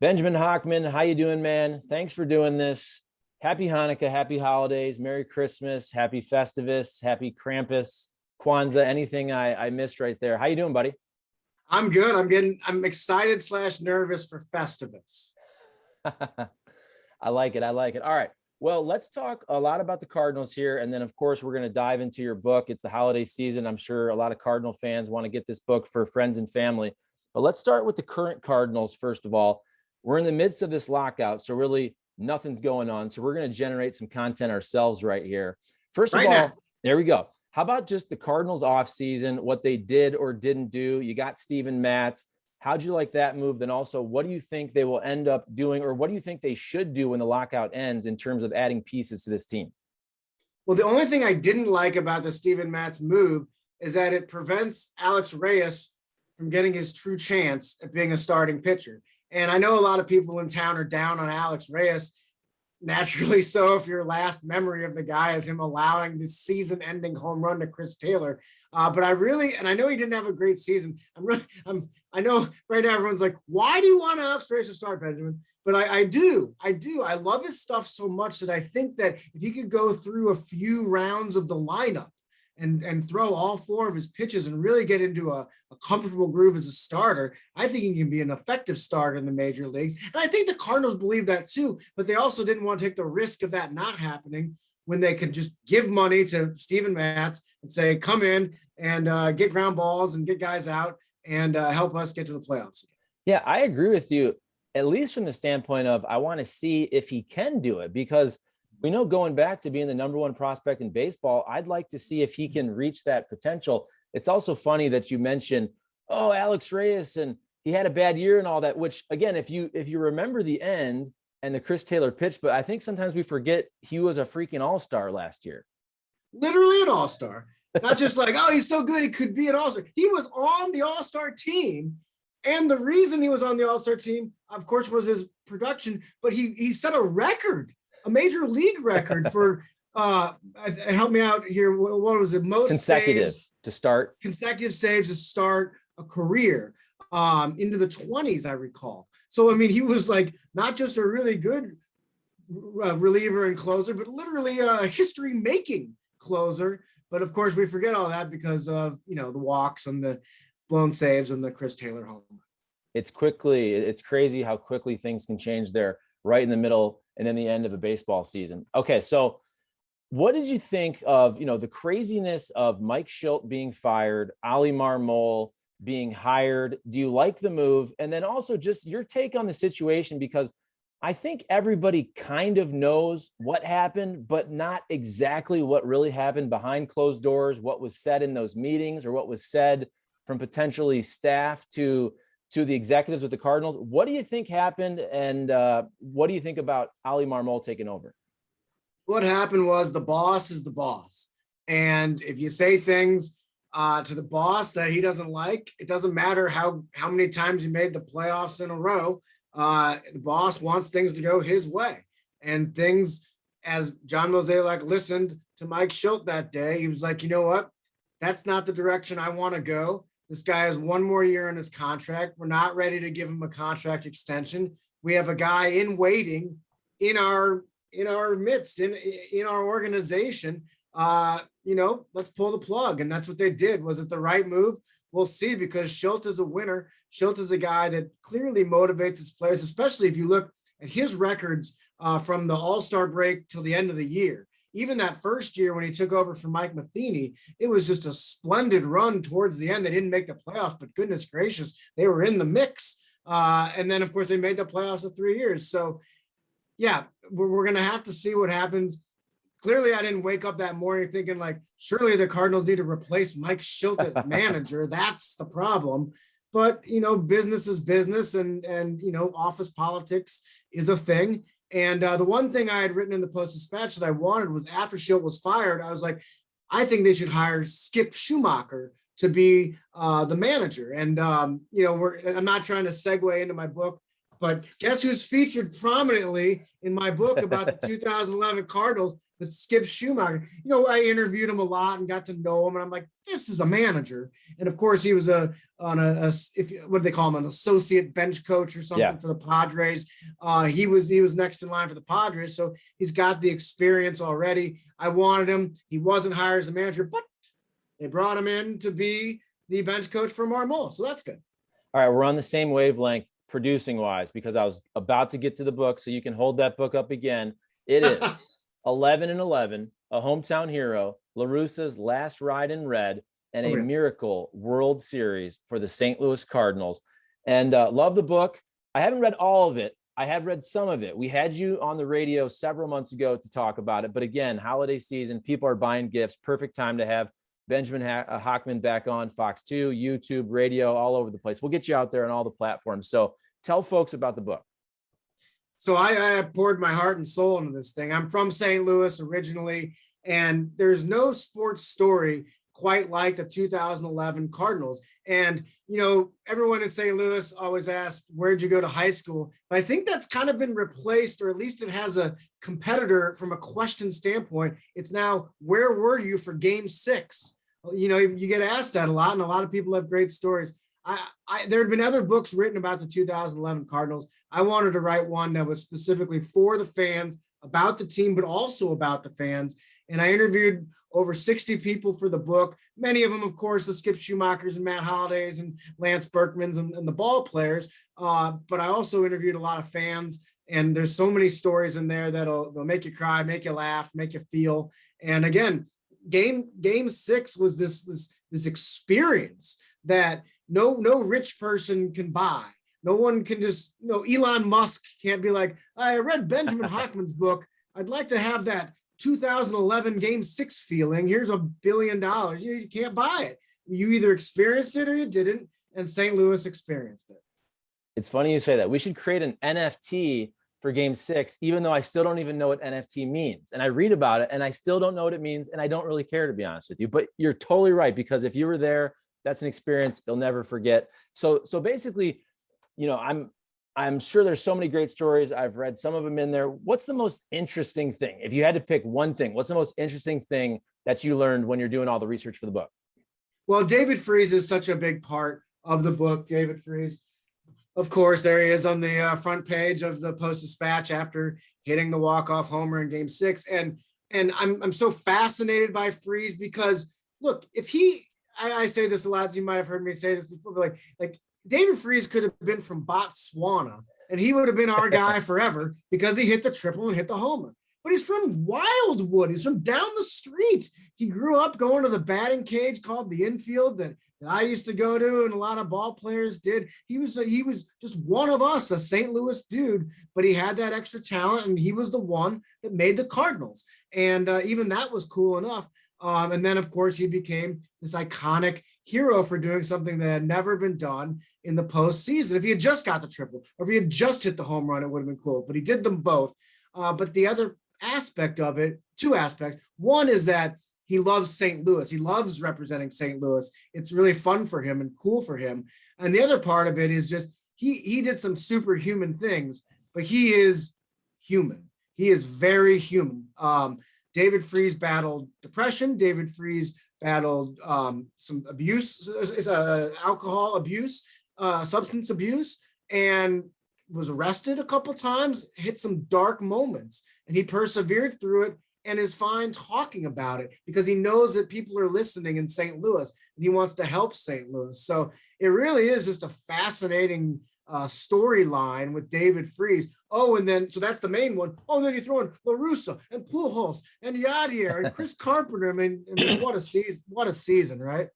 Benjamin Hochman, how you doing, man? Thanks for doing this. Happy Hanukkah, happy holidays, Merry Christmas, happy Festivus, happy Krampus, Kwanzaa, anything I missed right there. How you doing, buddy? I'm good. I'm excited / nervous for Festivus. I like it. I like it. All right. Well, let's talk a lot about the Cardinals here. And then, of course, we're going to dive into your book. It's the holiday season. I'm sure a lot of Cardinal fans want to get this book for friends and family. But let's start with the current Cardinals, first of all. We're in the midst of this lockout, so really nothing's going on. So we're going to generate some content ourselves right here. First of all, there we go. How about just the Cardinals offseason, what they did or didn't do? You got Steven Matz. How'd you like that move? Then also, what do you think they will end up doing, or what do you think they should do when the lockout ends in terms of adding pieces to this team? Well, the only thing I didn't like about the Steven Matz move is that it prevents Alex Reyes from getting his true chance at being a starting pitcher. And I know a lot of people in town are down on Alex Reyes. Naturally so, if your last memory of the guy is him allowing this season-ending home run to Chris Taylor. But I know he didn't have a great season. I know right now everyone's like, why do you want Alex Reyes to start, Benjamin? But I do. I love his stuff so much that I think that if he could go through a few rounds of the lineup and throw all four of his pitches and really get into a comfortable groove as a starter, I think he can be an effective starter in the major leagues. And I think the Cardinals believe that too, but they also didn't want to take the risk of that not happening when they could just give money to Steven Matz and say, come in and get ground balls and get guys out and help us get to the playoffs again. Yeah, I agree with you, at least from the standpoint of I want to see if he can do it, because we know going back to being the number one prospect in baseball, I'd like to see if he can reach that potential. It's also funny that you mentioned, oh, Alex Reyes, and he had a bad year and all that, which again, if you remember the end and the Chris Taylor pitch, but I think sometimes we forget he was a freaking all-star last year. Literally an all-star. Not just like, oh, he's so good, he could be an all-star. He was on the all-star team. And the reason he was on the all-star team, of course, was his production, but he set a record, a major league record for help me out here. What was it? Most consecutive saves to start a career into the 20s, I recall. So, I mean, he was like not just a really good reliever and closer, but literally a history-making closer. But of course, we forget all that because of, the walks and the blown saves and the Chris Taylor home run. It's crazy how quickly things can change there right in the middle and in the end of a baseball season. Okay, so what did you think of, the craziness of Mike Shildt being fired, Oli Marmol being hired? Do you like the move? And then also just your take on the situation, because I think everybody kind of knows what happened, but not exactly what really happened behind closed doors, what was said in those meetings or what was said from potentially staff to the executives with the Cardinals. What do you think happened? And what do you think about Oli Marmol taking over? What happened was the boss is the boss. And if you say things to the boss that he doesn't like, it doesn't matter how many times you made the playoffs in a row. The boss wants things to go his way. And things, as John Mozeliak listened to Mike Shildt that day, he was like, you know what? That's not the direction I want to go. This guy has one more year in his contract. We're not ready to give him a contract extension. We have a guy in waiting in our midst, in our organization. Let's pull the plug. And that's what they did. Was it the right move? We'll see, because Shildt is a winner. Shildt is a guy that clearly motivates his players, especially if you look at his records from the All-Star break till the end of the year. Even that first year when he took over from Mike Matheny, it was just a splendid run towards the end. They didn't make the playoffs, but goodness gracious, they were in the mix. And then, of course, they made the playoffs for 3 years. So, yeah, we're going to have to see what happens. Clearly, I didn't wake up that morning thinking, like, surely the Cardinals need to replace Mike Shildt as manager. That's the problem. But, business is business, and office politics is a thing. And the one thing I had written in the Post-Dispatch that I wanted was, after Shildt was fired, I was like, I think they should hire Skip Schumacher to be the manager. And, I'm not trying to segue into my book, but guess who's featured prominently in my book about the 2011 Cardinals? But Skip Schumacher, I interviewed him a lot and got to know him, and I'm like, this is a manager. And of course, he was what do they call him, an associate bench coach or something for the Padres. He was next in line for the Padres, so he's got the experience already. I wanted him. He wasn't hired as a manager, but they brought him in to be the bench coach for Marmol, so that's good. All right, we're on the same wavelength producing wise, because I was about to get to the book, so you can hold that book up again. It is 11-11, a hometown hero, La Russa's last ride in red, and a miracle World Series for the St. Louis Cardinals. And love the book. I haven't read all of it. I have read some of it. We had you on the radio several months ago to talk about it. But again, holiday season, people are buying gifts. Perfect time to have Benjamin Hochman back on Fox 2, YouTube, radio, all over the place. We'll get you out there on all the platforms. So tell folks about the book. So I poured my heart and soul into this thing. I'm from St. Louis originally, and there's no sports story quite like the 2011 Cardinals. And, everyone in St. Louis always asks, where'd you go to high school? But I think that's kind of been replaced, or at least it has a competitor from a question standpoint. It's now, where were you for Game 6? You get asked that a lot, and a lot of people have great stories. There had been other books written about the 2011 Cardinals. I wanted to write one that was specifically for the fans, about the team, but also about the fans. And I interviewed over 60 people for the book. Many of them, of course, the Skip Schumachers and Matt Hollidays and Lance Berkmans and the ball players. But I also interviewed a lot of fans. And there's so many stories in there they'll make you cry, make you laugh, make you feel. And again, Game 6 was this experience that no rich person can buy. No one can just, Elon Musk can't be like, I read Benjamin Hochman's book. I'd like to have that 2011 Game 6 feeling. Here's $1 billion. You can't buy it. You either experienced it or you didn't. And St. Louis experienced it. It's funny you say that. We should create an NFT for Game 6, even though I still don't even know what NFT means. And I read about it and I still don't know what it means. And I don't really care, to be honest with you. But you're totally right, because if you were there, that's an experience you'll never forget. So basically, I'm sure there's so many great stories. I've read some of them in there. What's the most interesting thing? If you had to pick one thing, what's the most interesting thing that you learned when you're doing all the research for the book? Well, David Freese is such a big part of the book. David Freese, of course, there he is on the front page of the Post-Dispatch after hitting the walk-off homer in Game 6. And I'm so fascinated by Freese because, look, I say this a lot, you might have heard me say this before, but like David Freese could have been from Botswana and he would have been our guy forever because he hit the triple and hit the homer. But he's from Wildwood. He's from down the street. He grew up going to the batting cage called the infield that I used to go to, and a lot of ball players did. He was just one of us, a St. Louis dude, but he had that extra talent, and he was the one that made the Cardinals. And even that was cool enough. And then, of course, he became this iconic hero for doing something that had never been done in the postseason. If he had just got the triple, or if he had just hit the home run, it would have been cool. But he did them both. But the other aspect of it, two aspects. One is that he loves St. Louis. He loves representing St. Louis. It's really fun for him and cool for him. And the other part of it is just he did some superhuman things, but he is human. He is very human. David Freese battled depression. David Freese battled some abuse, alcohol abuse, substance abuse, and was arrested a couple times, hit some dark moments, and he persevered through it and is fine talking about it because he knows that people are listening in St. Louis and he wants to help St. Louis. So it really is just a fascinating storyline with David Freese. Oh, and then, so that's the main one. Oh, and then you throw in La Russa and Pujols and Yadier and Chris Carpenter. I mean, what a season, right?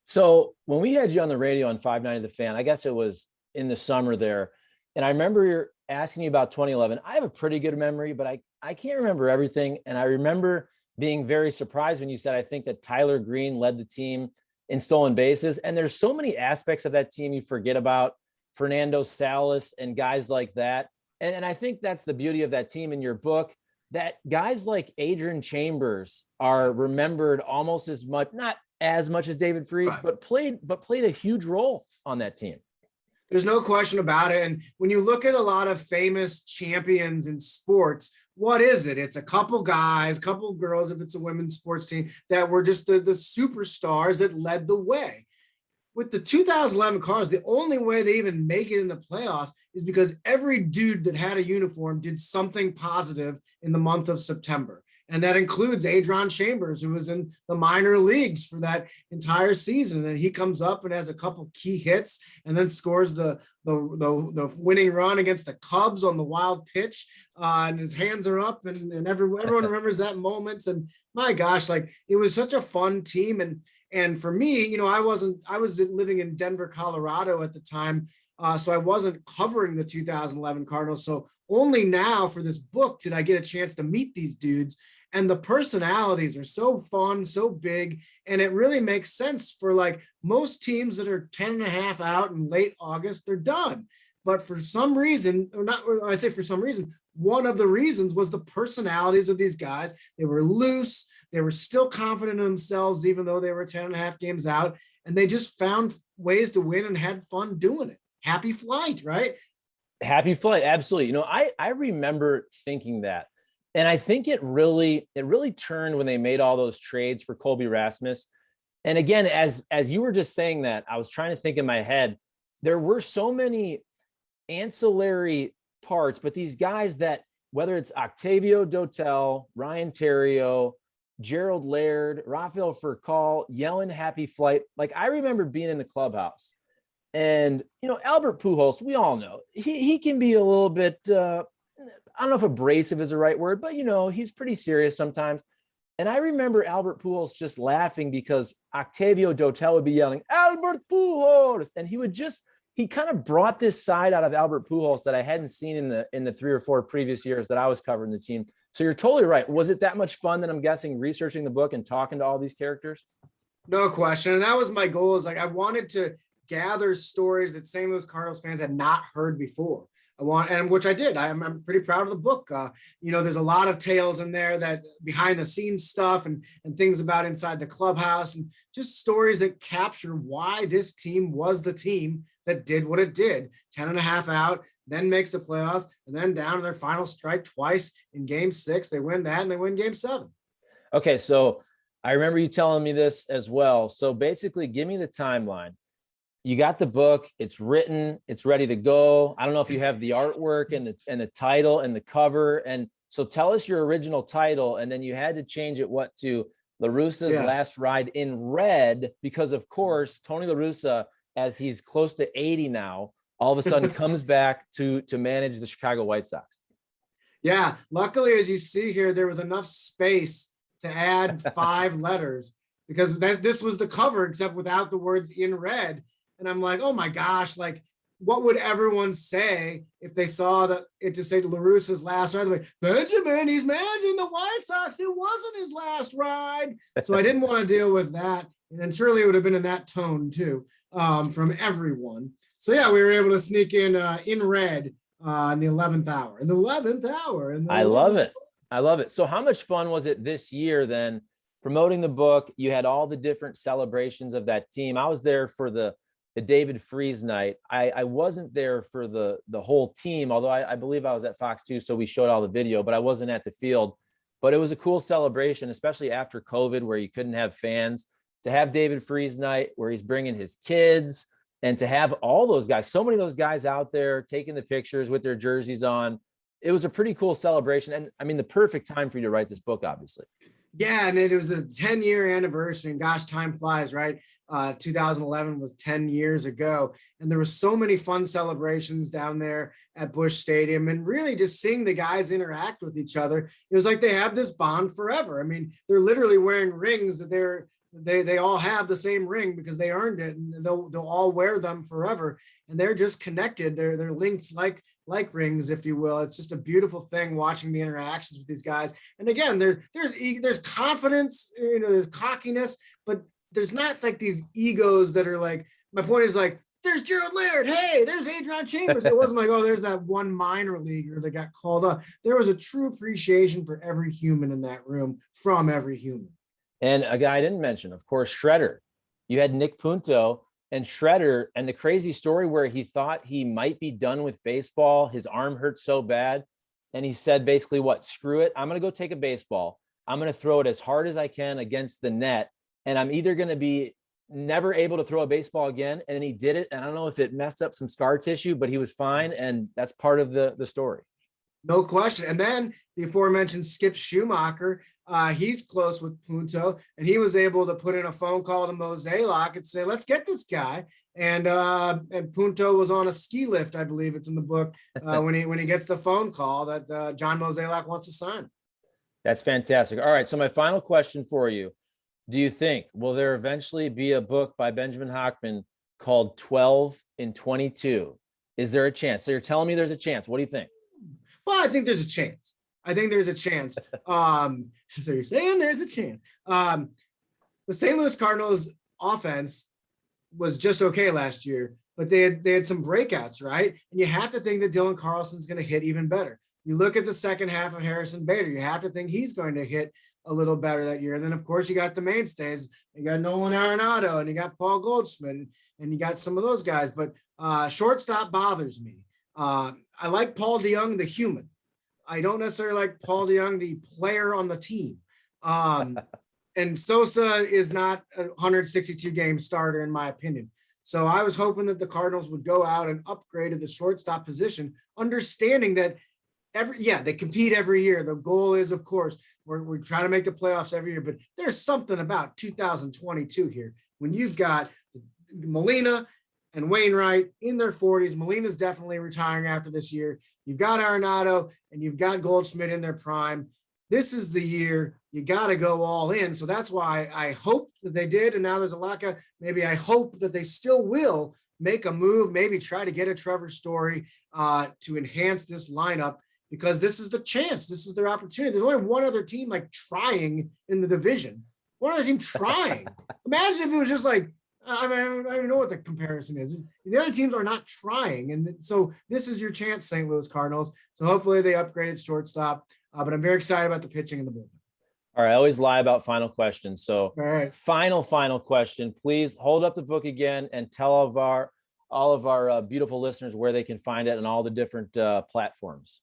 So when we had you on the radio on 590 The Fan, I guess it was in the summer there, and I remember you're asking you about 2011. I have a pretty good memory, but I can't remember everything. And I remember being very surprised when you said, I think that Tyler Green led the team in stolen bases. And there's so many aspects of that team you forget about, Fernando Salas and guys like that. And I think that's the beauty of that team in your book, that guys like Adrian Chambers are remembered almost as much, not as much as David Freese, right, but played a huge role on that team. There's no question about it. And when you look at a lot of famous champions in sports, what is it? It's a couple guys, couple girls, if it's a women's sports team, that were just the superstars that led the way. With the 2011 Cardinals, the only way they even make it in the playoffs is because every dude that had a uniform did something positive in the month of September. And that includes Adron Chambers, who was in the minor leagues for that entire season. And he comes up and has a couple key hits and then scores the winning run against the Cubs on the wild pitch. And his hands are up and everyone remembers that moment. And my gosh, like it was such a fun team. And for me, you know, I was living in Denver, Colorado at the time. So I wasn't covering the 2011 Cardinals. So only now for this book did I get a chance to meet these dudes. And the personalities are so fun, so big. And it really makes sense for like most teams that are 10 and a half out in late August, they're done. But for some reason, I say for some reason, one of the reasons was the personalities of these guys. They were loose. They were still confident in themselves, even though they were 10 and a half games out. And they just found ways to win and had fun doing it. Happy flight, right? Happy flight. Absolutely. You know, I remember thinking that. And I think it really turned when they made all those trades for Colby Rasmus. And again, as you were just saying that, I was trying to think in my head, there were so many ancillary parts, but these guys that, whether it's Octavio Dotel, Ryan Terrio, Gerald Laird, Rafael Furcal, yelling happy flight. Like I remember being in the clubhouse and, you know, Albert Pujols, we all know he can be a little bit, I don't know if abrasive is the right word, but, you know, he's pretty serious sometimes. And I remember Albert Pujols just laughing because Octavio Dotel would be yelling, Albert Pujols. And he kind of brought this side out of Albert Pujols that I hadn't seen in the 3 or 4 previous years that I was covering the team. So you're totally right. Was it that much fun that I'm guessing researching the book and talking to all these characters? No question. And that was my goal, is like, I wanted to gather stories that St. Louis Cardinals fans had not heard before. Which I did. I'm pretty proud of the book. You know, there's a lot of tales in there, that behind the scenes stuff and things about inside the clubhouse, and just stories that capture why this team was the team that did what it did. 10 and a half out, then makes the playoffs, and then down to their final strike twice in game 6. They win that and they win game 7. Okay. So I remember you telling me this as well. So basically give me the timeline. You got the book, it's written, it's ready to go. I don't know if you have the artwork and the title and the cover. And so tell us your original title. And then you had to change it to La Russa's Last Ride in Red, because of course, Tony La Russa, as he's close to 80 now, all of a sudden comes back to manage the Chicago White Sox. Yeah. Luckily, as you see here, there was enough space to add 5 letters, because this was the cover, except without the words in red. And I'm like, oh my gosh, like, what would everyone say if they saw that it just said La Russa's last ride? Like, Benjamin, he's managing the White Sox. It wasn't his last ride. So I didn't want to deal with that. And surely it would have been in that tone too, from everyone. So yeah, we were able to sneak in red in the 11th hour. In the 11th hour. I love it. I love it. So how much fun was it this year then, promoting the book? You had all the different celebrations of that team. I was there for the David Freese night. I wasn't there for the whole team, although I believe I was at Fox 2, so we showed all the video, but I wasn't at the field. But it was a cool celebration, especially after COVID, where you couldn't have fans. To have David Freese night where he's bringing his kids, and to have all those guys, so many of those guys out there taking the pictures with their jerseys on. It was a pretty cool celebration. And I mean, the perfect time for you to write this book, obviously. Yeah, and it was a 10-year anniversary, and gosh, time flies, right? 2011 was 10 years ago, and there were so many fun celebrations down there at Busch Stadium, and really just seeing the guys interact with each other. It was like they have this bond forever. I mean, they're literally wearing rings that they all have the same ring because they earned it, and they'll all wear them forever, and they're just connected. They're linked like rings, if you will. It's just a beautiful thing watching the interactions with these guys. And again, there's confidence, you know, there's cockiness, but there's not like these egos that are like, my point is like, there's Gerald Laird. Hey, there's Adron Chambers. It wasn't like, oh, there's that one minor leaguer that got called up. There was a true appreciation for every human in that room, from every human. And a guy I didn't mention, of course, Shredder. You had Nick Punto. and Shredder, and the crazy story where he thought he might be done with baseball. His arm hurt so bad. And he said, basically, what? Screw it. I'm going to go take a baseball. I'm going to throw it as hard as I can against the net. And I'm either going to be never able to throw a baseball again. And then he did it. And I don't know if it messed up some scar tissue, but he was fine. And that's part of the story. No question. And then the aforementioned Skip Schumacher, he's close with Punto, and he was able to put in a phone call to Mozeliak and say, let's get this guy. And Punto was on a ski lift, I believe it's in the book, when he gets the phone call that John Mozeliak wants to sign. That's fantastic. All right. So my final question for you. Do you think, will there eventually be a book by Benjamin Hochman called 12 in 22? Is there a chance? So you're telling me there's a chance. What do you think? Well, I think there's a chance. So you're saying there's a chance. The St. Louis Cardinals offense was just okay last year, but they had some breakouts, right? And you have to think that Dylan Carlson's going to hit even better. You look at the second half of Harrison Bader, you have to think he's going to hit a little better that year. And then, of course, you got the mainstays. You got Nolan Arenado, and you got Paul Goldschmidt, and you got some of those guys. But shortstop bothers me. I like Paul DeJong, the human. I don't necessarily like Paul DeJong, the player on the team. And Sosa is not a 162-game starter, in my opinion. So I was hoping that the Cardinals would go out and upgrade to the shortstop position, understanding that they compete every year. The goal is, of course, we're trying to make the playoffs every year, but there's something about 2022 here when you've got Molina and Wainwright in their 40s. Molina's definitely retiring after this year. You've got Arenado and you've got Goldschmidt in their prime. This is the year you got to go all in. So that's why I hope that they did. And now there's a lack of, maybe I hope that they still will make a move, maybe try to get a Trevor Story to enhance this lineup, because this is the chance. This is their opportunity. There's only one other team like trying in the division. One other team trying. Imagine if it was just like, I mean, I don't even know what the comparison is. The other teams are not trying. And so this is your chance, St. Louis Cardinals. So hopefully they upgraded shortstop. But I'm very excited about the pitching in the bullpen. All right. I always lie about final questions. So all right. Final question. Please hold up the book again and tell all of our beautiful listeners where they can find it on all the different platforms.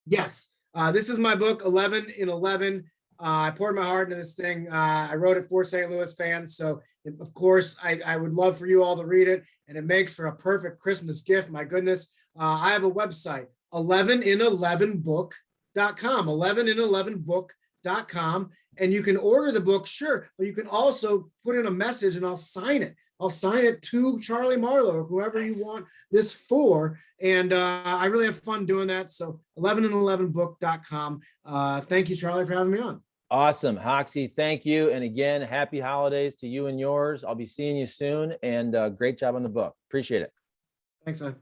Yes. This is my book, 11 in 11. I poured my heart into this thing. I wrote it for St. Louis fans. So, of course, I would love for you all to read it. And it makes for a perfect Christmas gift. My goodness. I have a website, 11in11book.com, 11in11book.com. And you can order the book, sure, but you can also put in a message and I'll sign it. I'll sign it to Charlie Marlow or whoever you want this for. And I really have fun doing that. So 11in11book.com. Thank you, Charlie, for having me on. Awesome. Hoxie, thank you. And again, happy holidays to you and yours. I'll be seeing you soon. And great job on the book. Appreciate it. Thanks, man.